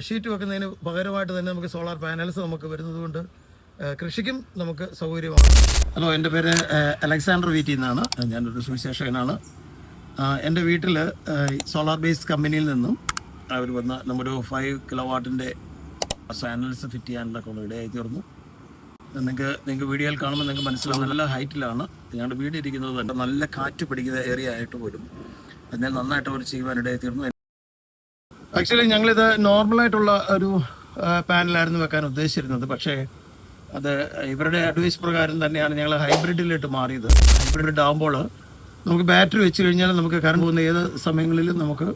Sheet വെക്കുന്നതിന് പകരമായിട്ട് തന്നെ നമുക്ക് സോളാർ പാനൽസ് നമുക്ക് വരുന്നതുകൊണ്ട് കൃഷിക്കും നമുക്ക് സൗകര്യമാണ്. ഹലോ, എൻ്റെ പേര് അലക്സാണ്ടർ വീറ്റി എന്നാണ്. ഞാനൊരു സുവിശേഷകനാണ്. എൻ്റെ വീട്ടിൽ സോളാർ ബേസ്ഡ് കമ്പനിയിൽ നിന്നും അവർ വന്ന നമ്മുടെ 5 കിലോവാട്ടിൻ്റെ പാനൽസ് ഫിറ്റ് ചെയ്യാനുള്ള ഇടയായി തീർന്നു. നിങ്ങൾക്ക് വീഡിയോയിൽ കാണുമ്പോൾ നിങ്ങൾക്ക് മനസ്സിലാവും, നല്ല ഹൈറ്റിലാണ് ഞങ്ങളുടെ വീട് ഇരിക്കുന്നത്. തന്നെ നല്ല കാറ്റ് പിടിക്കുന്ന ഏരിയ ആയിട്ട് പോലും അതിനെ നന്നായിട്ട് അവർ ചെയ്യുവാനിടയായി തീർന്നു. ആക്ച്വലി ഞങ്ങളിത് നോർമലായിട്ടുള്ള ഒരു പാനലായിരുന്നു വെക്കാൻ ഉദ്ദേശിച്ചിരുന്നത്. പക്ഷേ അത് ഇവരുടെ അഡ്വൈസ് പ്രകാരം തന്നെയാണ് ഞങ്ങൾ ഹൈബ്രിഡിലോട്ട് മാറിയത്. ഹൈബ്രിഡ് ആകുമ്പോൾ നമുക്ക് ബാറ്ററി വെച്ച് കഴിഞ്ഞാൽ നമുക്ക് കറണ്ട് പോകുന്ന ഏത് സമയങ്ങളിലും നമുക്ക്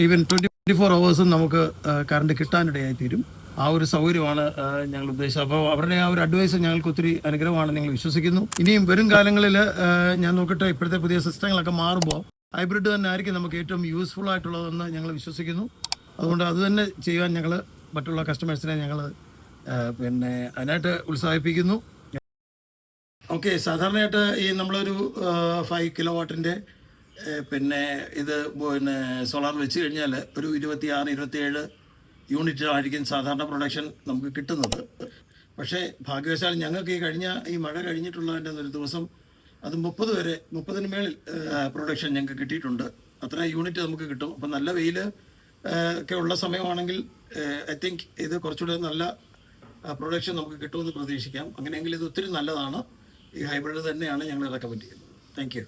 ഈവൻ 24 hours നമുക്ക് കറണ്ട് കിട്ടാനിടയായി തീരും. ആ ഒരു സൗകര്യമാണ് ഞങ്ങൾ ഉദ്ദേശിച്ചത്. അപ്പോൾ അവരുടെ ആ ഒരു അഡ്വൈസ് ഞങ്ങൾക്ക് ഒത്തിരി അനുഗ്രഹമാണ്, ഞങ്ങൾ വിശ്വസിക്കുന്നു. ഇനിയും വരും കാലങ്ങളിൽ ഞാൻ നോക്കട്ടെ, ഇപ്പോഴത്തെ പുതിയ സിസ്റ്റങ്ങളൊക്കെ മാറുമ്പോൾ ഹൈബ്രിഡ് തന്നെ ആയിരിക്കും നമുക്ക് ഏറ്റവും യൂസ്ഫുൾ ആയിട്ടുള്ളതെന്ന് ഞങ്ങൾ വിശ്വസിക്കുന്നു. അതുകൊണ്ട് അത് തന്നെ ചെയ്യാൻ ഞങ്ങൾ മറ്റുള്ള കസ്റ്റമേഴ്സിനെ ഞങ്ങൾ അതിനായിട്ട് ഉത്സാഹിപ്പിക്കുന്നു. ഓക്കെ, സാധാരണയായിട്ട് ഈ നമ്മളൊരു 5 കിലോവാട്ടിൻ്റെ ഇത് സോളാർ വെച്ച് കഴിഞ്ഞാൽ ഒരു 26-27 യൂണിറ്റ് ആയിരിക്കും സാധാരണ പ്രൊഡക്ഷൻ നമുക്ക് കിട്ടുന്നത്. പക്ഷേ ഭാഗ്യവശാൽ ഞങ്ങൾക്ക് ഈ മഴ കഴിഞ്ഞിട്ടുള്ളതിൻ്റെ ഒരു ദിവസം അത് 30-ന് മേളിൽ പ്രൊഡക്ഷൻ ഞങ്ങൾക്ക് കിട്ടിയിട്ടുണ്ട്. അത്ര യൂണിറ്റ് നമുക്ക് കിട്ടും. അപ്പം നല്ല വെയിൽ ഒക്കെ ഉള്ള സമയമാണെങ്കിൽ ഐ തിങ്ക് ഇത് കുറച്ചുകൂടെ നല്ല പ്രൊഡക്ഷൻ നമുക്ക് കിട്ടുമെന്ന് പ്രതീക്ഷിക്കാം. അങ്ങനെയെങ്കിൽ ഇത് ഒത്തിരി നല്ലതാണ്. ഈ ഹൈബ്രിഡ് തന്നെയാണ് ഞങ്ങൾ റെക്കമെൻഡ് ചെയ്യുന്നത്. Thank you.